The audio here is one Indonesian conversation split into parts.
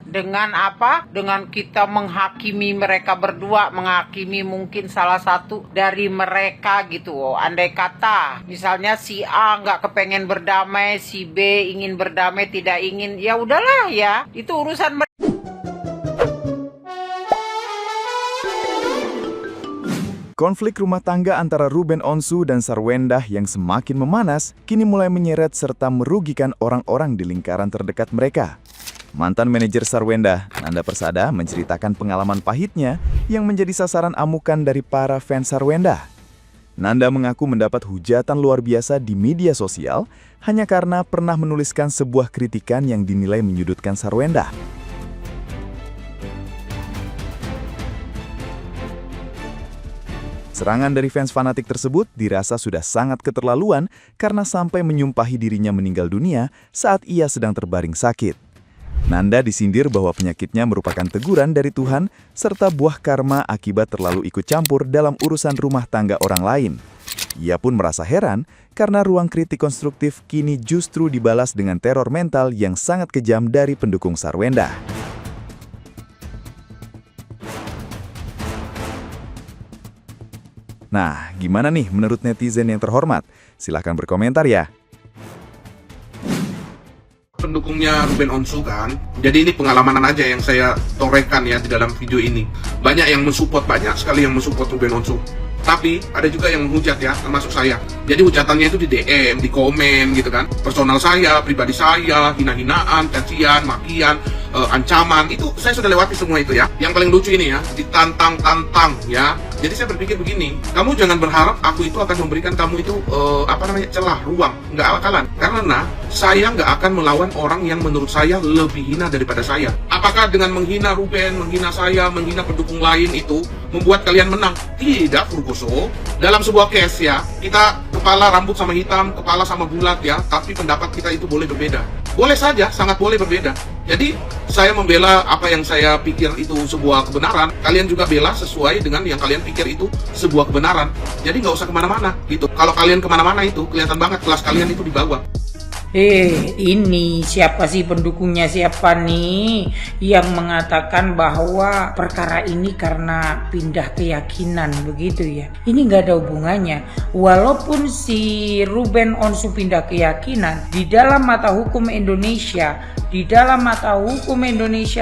Dengan apa? Dengan kita menghakimi mereka berdua, menghakimi mungkin salah satu dari mereka gitu. Andai kata misalnya si A nggak kepengen berdamai, si B ingin berdamai, tidak ingin, ya udahlah ya, itu urusan mereka. Konflik rumah tangga antara Ruben Onsu dan Sarwendah yang semakin memanas kini mulai menyeret serta merugikan orang-orang di lingkaran terdekat mereka. Mantan manajer Sarwendah, Nanda Persada, menceritakan pengalaman pahitnya yang menjadi sasaran amukan dari para fans Sarwendah. Nanda mengaku mendapat hujatan luar biasa di media sosial hanya karena pernah menuliskan sebuah kritikan yang dinilai menyudutkan Sarwendah. Serangan dari fans fanatik tersebut dirasa sudah sangat keterlaluan karena sampai menyumpahi dirinya meninggal dunia saat ia sedang terbaring sakit. Nanda disindir bahwa penyakitnya merupakan teguran dari Tuhan serta buah karma akibat terlalu ikut campur dalam urusan rumah tangga orang lain. Ia pun merasa heran karena ruang kritik konstruktif kini justru dibalas dengan teror mental yang sangat kejam dari pendukung Sarwendah. Nah, gimana nih menurut netizen yang terhormat? Silahkan berkomentar ya. Pendukungnya Ruben Onsu kan, jadi ini pengalaman aja yang saya torehkan ya di dalam video ini. Banyak yang mensupport, banyak sekali yang mensupport Ruben Onsu. Tapi ada juga yang menghujat ya, termasuk saya. Jadi hujatannya itu di DM, di komen gitu kan. Personal saya, pribadi saya, hina-hinaan, cacian, makian, ancaman, itu saya sudah lewati semua itu ya. Yang paling lucu ini ya, ditantang-tantang ya. Jadi saya berpikir begini, kamu jangan berharap aku itu akan memberikan kamu itu celah, ruang, nggak akalan. Karena saya nggak akan melawan orang yang menurut saya lebih hina daripada saya. Apakah dengan menghina Ruben, menghina saya, menghina pendukung lain itu membuat kalian menang? Tidak, Furkoso. Dalam sebuah case ya, kita kepala rambut sama hitam, kepala sama bulat ya, tapi pendapat kita itu boleh berbeda. Boleh saja, sangat boleh berbeda. Jadi, saya membela apa yang saya pikir itu sebuah kebenaran. Kalian juga bela sesuai dengan yang kalian pikir itu sebuah kebenaran. Jadi nggak usah kemana-mana gitu. Kalau kalian kemana-mana itu, kelihatan banget kelas kalian itu di bawah. Ini siapa sih pendukungnya, siapa nih yang mengatakan bahwa perkara ini karena pindah keyakinan begitu ya? Ini nggak ada hubungannya. Walaupun si Ruben Onsu pindah keyakinan, di dalam mata hukum Indonesia,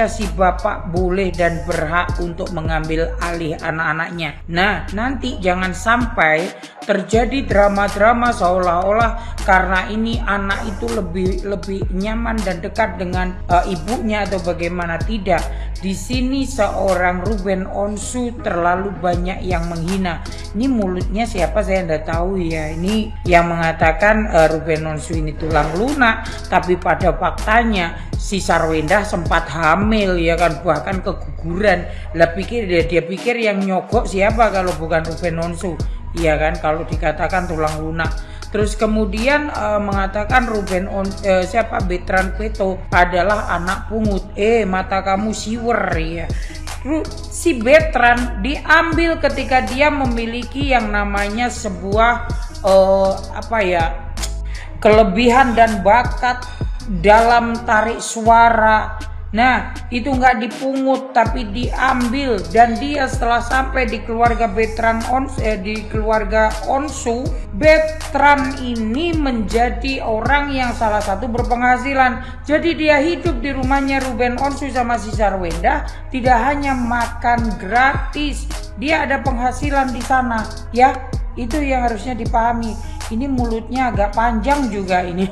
si bapak boleh dan berhak untuk mengambil alih anak-anaknya. Nah, nanti jangan sampai terjadi drama-drama seolah-olah karena ini anak itu lebih nyaman dan dekat dengan ibunya atau bagaimana. Tidak. Di sini seorang Ruben Onsu terlalu banyak yang menghina. Ini mulutnya siapa saya tidak tahu ya. Ini yang mengatakan Ruben Onsu ini tulang lunak, tapi pada faktanya si Sarwendah sempat hamil ya kan, bahkan keguguran. Lah dia pikir yang nyogok siapa kalau bukan Ruben Onsu? Iya kan, kalau dikatakan tulang lunak. Terus kemudian mengatakan Bertrand Peto adalah anak pungut. Mata kamu siwer ya. Si Bertrand diambil ketika dia memiliki yang namanya sebuah kelebihan dan bakat dalam tarik suara. Nah, itu nggak dipungut tapi diambil, dan dia setelah sampai di keluarga Onsu, Bertrand ini menjadi orang yang salah satu berpenghasilan. Jadi dia hidup di rumahnya Ruben Onsu sama si Sarwendah, tidak hanya makan gratis, dia ada penghasilan di sana ya. Itu yang harusnya dipahami. Ini mulutnya agak panjang juga ini,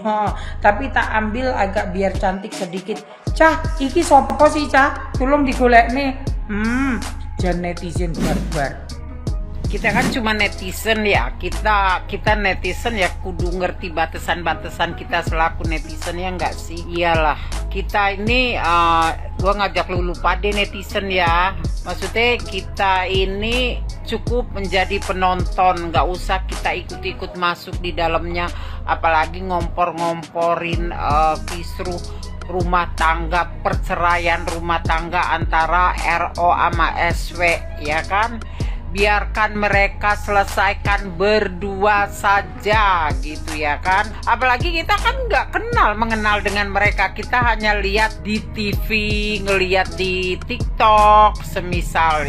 tapi tak ambil agak biar cantik sedikit. Cah, iki sopo sih cah? Tolong digolek nih. Jangan netizen barbar. Kita kan cuma netizen ya, kita netizen ya kudu ngerti batasan-batasan kita selaku netizen ya enggak sih? Iyalah, kita ini gua ngajak lu pade netizen ya. Maksudnya kita ini cukup menjadi penonton, nggak usah kita ikut-ikut masuk di dalamnya, apalagi ngompor-ngomporin kisruh rumah tangga, perceraian rumah tangga antara RO sama SW ya kan. biarkan mereka selesaikan berdua saja gitu ya kan. Apalagi kita kan nggak mengenal dengan mereka, kita hanya lihat di TV, ngelihat di TikTok semisal.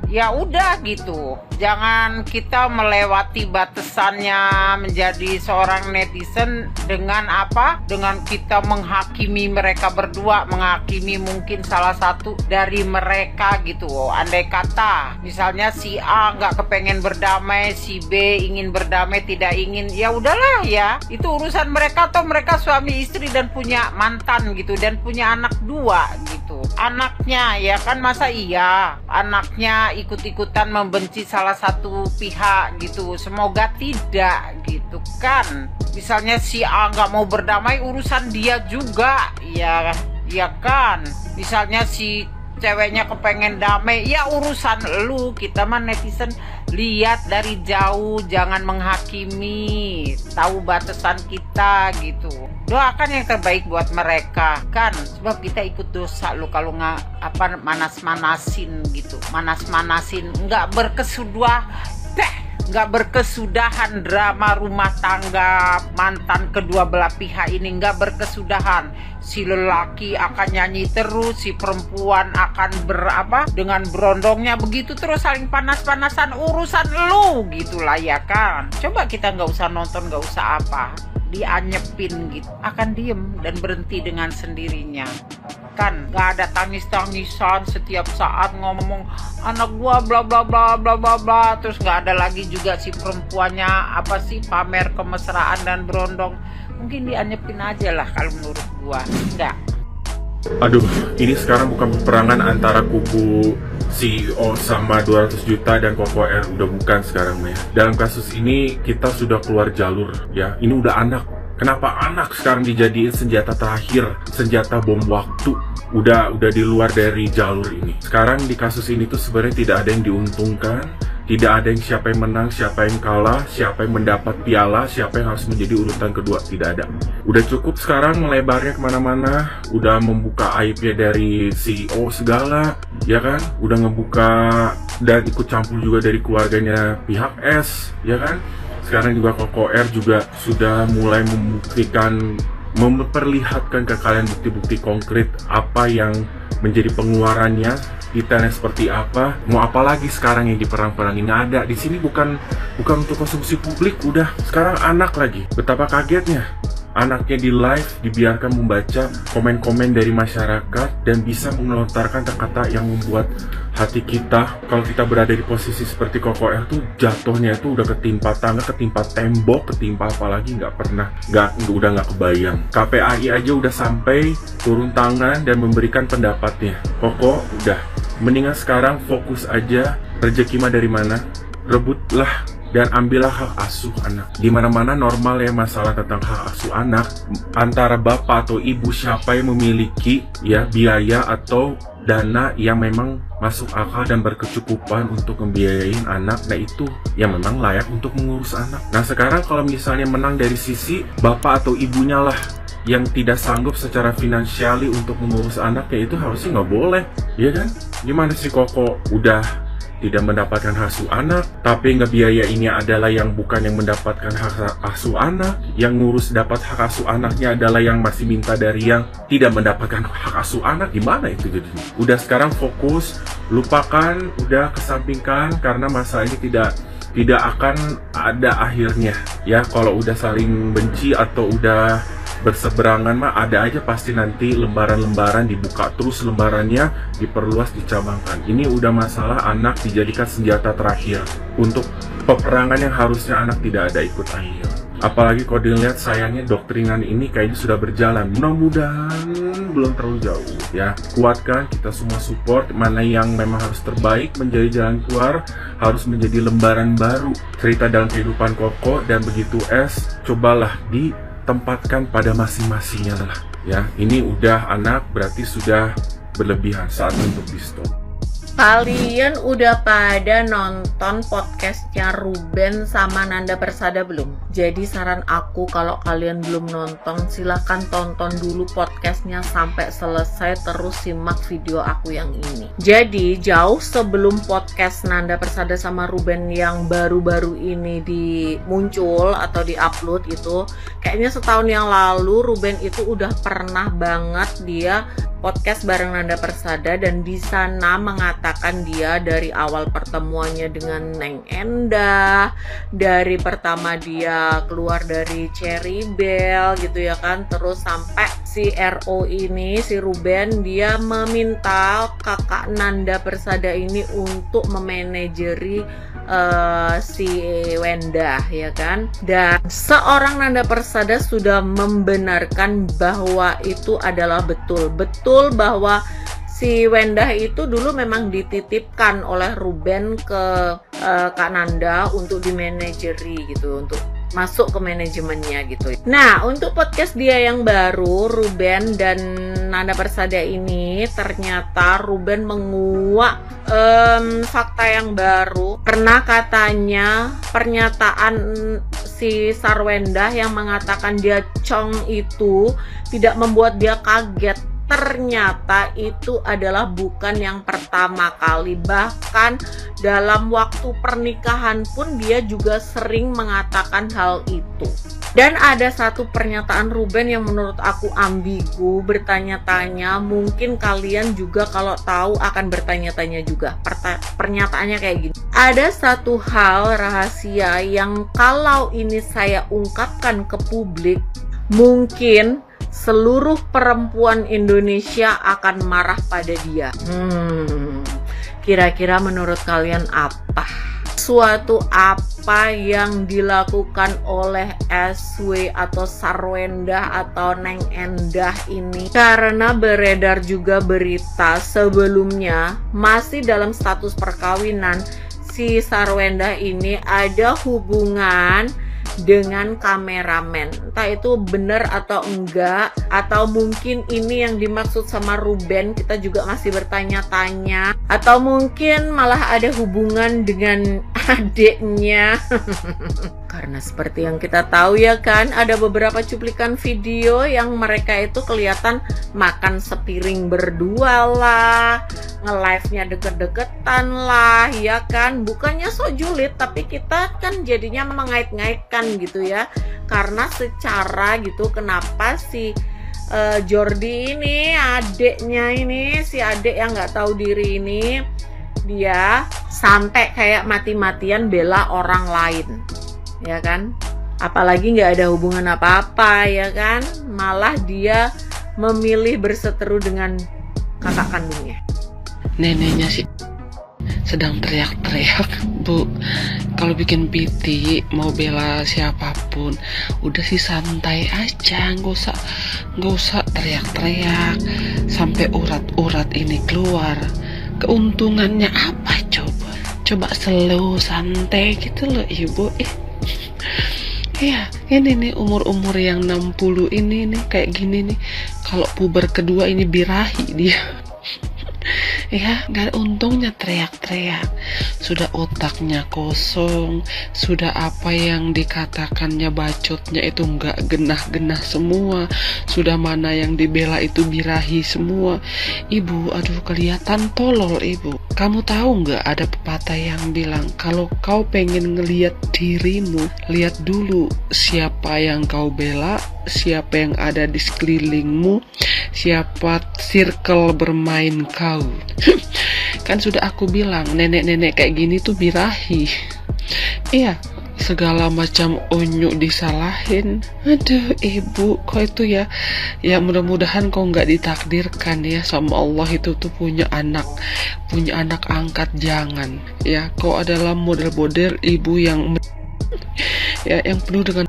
Ya udah gitu. Jangan kita melewati batasannya menjadi seorang netizen dengan apa? Dengan kita menghakimi mereka berdua, menghakimi mungkin salah satu dari mereka gitu. Andai kata misalnya si A nggak kepengen berdamai, si B ingin berdamai, tidak ingin, ya udahlah ya. Itu urusan mereka, atau mereka suami istri dan punya mantan gitu, dan punya anak 2 gitu. Anaknya ya kan, masa iya anaknya ikut-ikutan membenci salah satu pihak gitu? Semoga tidak gitu kan. Misalnya si A nggak mau berdamai, urusan dia juga ya kan. Misalnya si ceweknya kepengen damai, ya urusan lu. Kita mah netizen lihat dari jauh, jangan menghakimi, tahu batasan kita gitu. Doakan yang terbaik buat mereka kan, sebab kita ikut dosa lo kalau nggak manas-manasin gitu, nggak berkesudahan drama rumah tangga mantan kedua belah pihak ini, nggak berkesudahan. Si lelaki akan nyanyi terus, si perempuan akan dengan berondongnya begitu terus, saling panas-panasan, urusan lu gitulah ya kan. Coba kita nggak usah nonton, nggak usah dianyepin gitu, akan diem dan berhenti dengan sendirinya kan. Gak ada tangis-tangisan setiap saat ngomong anak gua bla bla bla bla bla bla, terus gak ada lagi juga si perempuannya pamer kemesraan dan berondong. Mungkin dianyepin aja lah kalau menurut gua. Enggak. Aduh, ini sekarang bukan peperangan antara kubu CEO sama 200 juta dan Koko R, udah bukan sekarang ya. Dalam kasus ini kita sudah keluar jalur ya. Ini udah anak. Kenapa anak sekarang dijadiin senjata terakhir, senjata bom waktu? Udah di luar dari jalur ini. Sekarang di kasus ini tuh sebenarnya tidak ada yang diuntungkan. Tidak ada yang siapa yang menang, siapa yang kalah, siapa yang mendapat piala, siapa yang harus menjadi urutan kedua. Tidak ada. Udah cukup sekarang melebarnya kemana-mana. Udah membuka aibnya dari CEO segala, ya kan? Udah ngebuka dan ikut campur juga dari keluarganya pihak S, ya kan? Sekarang juga Koko R juga sudah mulai memperlihatkan ke kalian bukti-bukti konkret apa yang menjadi pengeluarannya, detailnya seperti apa. Mau apa lagi sekarang yang di perang-perang ini ada di sini bukan untuk konsumsi publik, udah sekarang anak lagi. Betapa kagetnya anaknya di live dibiarkan membaca komen-komen dari masyarakat dan bisa melontarkan kata-kata yang membuat hati kita, kalau kita berada di posisi seperti Koko R tuh jatuhnya itu udah ketimpa tangga, ketimpa tembok, ketimpa apalagi udah nggak kebayang. KPAI aja udah sampai turun tangan dan memberikan pendapatnya. Koko udah, mendingan sekarang fokus aja, rezeki mah dari mana, rebutlah dan ambillah hak asuh anak. Di mana-mana normal ya masalah tentang hak asuh anak antara bapak atau ibu, siapa yang memiliki ya biaya atau dana yang memang masuk akal dan berkecukupan untuk membiayain anak, nah itu yang memang layak untuk mengurus anak. Nah sekarang kalau misalnya menang dari sisi bapak atau ibunya lah yang tidak sanggup secara finansiali untuk mengurus anak, ya itu harusnya nggak boleh, ya kan? Gimana sih Koko udah tidak mendapatkan hak asuh anak, tapi ngebiayainnya adalah yang bukan yang mendapatkan hak asuh anak, yang ngurus dapat hak asuh anaknya adalah yang masih minta dari yang tidak mendapatkan hak asuh anak. Gimana itu jadinya? Udah sekarang fokus, lupakan, udah kesampingkan, karena masalah ini tidak akan ada akhirnya ya. Kalau udah saling benci atau udah berseberangan mah ada aja pasti nanti lembaran-lembaran dibuka terus, lembarannya diperluas, dicabangkan. Ini udah masalah anak dijadikan senjata terakhir untuk peperangan yang harusnya anak tidak ada ikut akhir. Apalagi kalau dilihat sayangnya doktrinan ini kayaknya sudah berjalan, mudah-mudahan belum terlalu jauh ya. Kuatkan, kita semua support, mana yang memang harus terbaik menjadi jalan keluar, harus menjadi lembaran baru cerita dalam kehidupan Koko dan begitu S, cobalah ditempatkan pada masing-masingnya lah ya. Ini udah anak berarti sudah berlebihan, saat untuk di stop. Kalian udah pada nonton podcastnya Ruben sama Nanda Persada belum? Jadi saran aku kalau kalian belum nonton, silahkan tonton dulu podcastnya sampai selesai, terus simak video aku yang ini. Jadi jauh sebelum podcast Nanda Persada sama Ruben yang baru-baru ini muncul atau di-upload itu, kayaknya setahun yang lalu Ruben itu udah pernah banget dia podcast bareng Nanda Persada, dan di sana mengatakan dia dari awal pertemuannya dengan Neng Endah, dari pertama dia keluar dari Cherry Bell gitu ya kan, terus sampai si RO ini, si Ruben, dia meminta kakak Nanda Persada ini untuk memanajeri si Wendah ya kan, dan seorang Nanda Persada sudah membenarkan bahwa itu adalah betul bahwa si Wendah itu dulu memang dititipkan oleh Ruben ke Kak Nanda untuk dimanajeri gitu, untuk masuk ke manajemennya gitu. Nah, untuk podcast dia yang baru, Ruben dan Nanda Persada ini, ternyata Ruben menguak fakta yang baru, karena katanya pernyataan si Sarwendah yang mengatakan dia cong itu tidak membuat dia kaget. Ternyata itu adalah bukan yang pertama kali, bahkan dalam waktu pernikahan pun dia juga sering mengatakan hal itu. Dan ada satu pernyataan Ruben yang menurut aku ambigu, bertanya-tanya, mungkin kalian juga kalau tahu akan bertanya-tanya juga. Pernyataannya kayak gini, ada satu hal rahasia yang kalau ini saya ungkapkan ke publik, mungkin seluruh perempuan Indonesia akan marah pada dia. Kira-kira menurut kalian apa? Suatu apa yang dilakukan oleh SW atau Sarwendah atau Neng Endah ini? Karena beredar juga berita sebelumnya masih dalam status perkawinan, si Sarwendah ini ada hubungan dengan kameramen. Entah itu benar atau enggak, atau mungkin ini yang dimaksud sama Ruben, kita juga masih bertanya-tanya, atau mungkin malah ada hubungan dengan adiknya. Karena seperti yang kita tahu ya kan, ada beberapa cuplikan video yang mereka itu kelihatan makan sepiring berdua lah, nge-live-nya deket-deketan lah ya kan. Bukannya so julid, tapi kita kan jadinya mengait-ngaitkan gitu ya, karena secara gitu kenapa si Jordi ini, adeknya ini, si adek yang nggak tahu diri ini, dia sampai kayak mati-matian bela orang lain ya kan, apalagi nggak ada hubungan apa-apa ya kan, malah dia memilih berseteru dengan kakak kandungnya. Neneknya sih sedang teriak-teriak, Bu. Kalau bikin PT mau bela siapapun, udah sih santai aja, nggak usah teriak-teriak sampai urat-urat ini keluar. Keuntungannya apa coba? Coba slow, santai gitu loh, Ibu. Iya, ini nih umur-umur yang 60 ini nih kayak gini nih. Kalau puber kedua ini birahi dia. Ya, gak ada untungnya teriak-teriak. Sudah otaknya kosong, sudah apa yang dikatakannya bacotnya itu gak genah-genah semua, sudah mana yang dibela itu birahi semua. Ibu, aduh kelihatan tolol Ibu. Kamu tahu gak ada pepatah yang bilang, kalau kau pengen ngelihat dirimu, lihat dulu siapa yang kau bela, siapa yang ada di sekelilingmu, siapa circle bermain kau. Kan sudah aku bilang, nenek-nenek kayak gini tuh birahi. Iya, segala macam unyu disalahin. Aduh Ibu, kok itu ya mudah-mudahan kau nggak ditakdirkan ya sama Allah itu tuh punya anak angkat. Jangan ya, kau adalah model-model ibu yang penuh dengan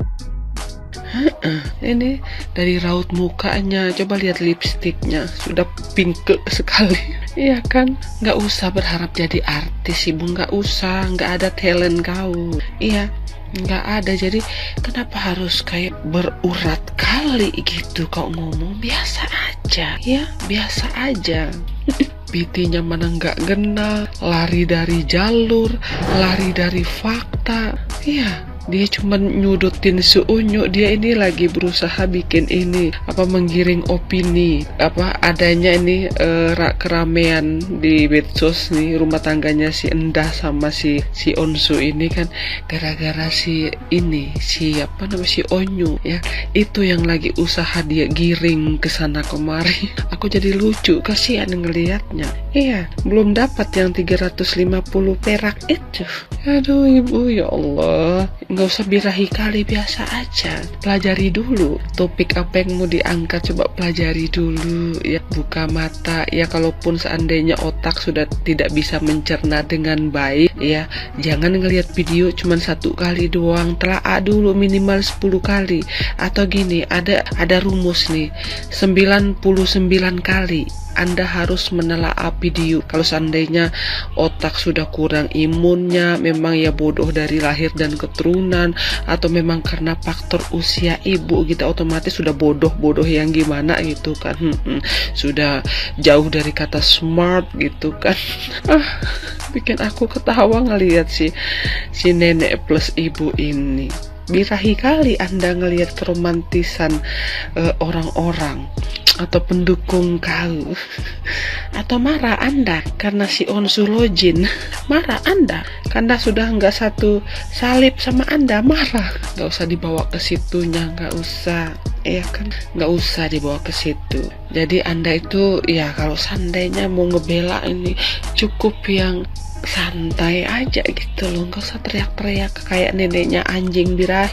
ini dari raut mukanya, coba lihat lipstiknya sudah pink sekali. Iya kan, nggak usah berharap jadi artis Ibu, nggak usah, nggak ada talent kau. Iya, nggak ada. Jadi kenapa harus kayak berurat kali gitu kau ngomong? Biasa aja ya, biasa aja. PT-nya mana nggak kenal, lari dari jalur, lari dari fakta. Iya, dia cuma nyudutin si Unyu. Dia ini lagi berusaha bikin ini menggiring opini adanya ini keramaian di medsos nih, rumah tangganya si Endah sama si Onsu ini kan gara-gara si Onyu ya. Itu yang lagi usaha dia giring ke sana kemari. Aku jadi lucu, kasihan ngelihatnya. Iya, belum dapat yang 350 perak itu. Aduh ibu, ya Allah, nggak usah birahi kali, biasa aja. Pelajari dulu topik apa yang mau diangkat, coba pelajari dulu ya, buka mata ya. Kalaupun seandainya otak sudah tidak bisa mencerna dengan baik ya, jangan ngelihat video cuma 1 kali doang, telaah dulu minimal 10 kali. Atau gini, ada rumus nih, 99 kali Anda harus menelaah video. Kalau seandainya otak sudah kurang imunnya, memang ya bodoh dari lahir dan keturunan, atau memang karena faktor usia ibu gitu, otomatis sudah bodoh yang gimana gitu kan. Sudah jauh dari kata smart gitu kan. Bikin aku ketawa ngelihat si nenek plus ibu ini. Birahi kali Anda ngelihat keromantisan orang-orang atau pendukung kau. Atau marah Anda karena si Onsu Lojin. Marah Anda karena sudah nggak satu salib sama Anda, marah. Nggak usah dibawa ke situnya, nggak usah. Ya kan, nggak usah dibawa ke situ. Jadi Anda itu ya kalau seandainya mau ngebela ini, cukup yang santai aja gitu loh, nggak usah teriak-teriak kayak neneknya anjing birahi.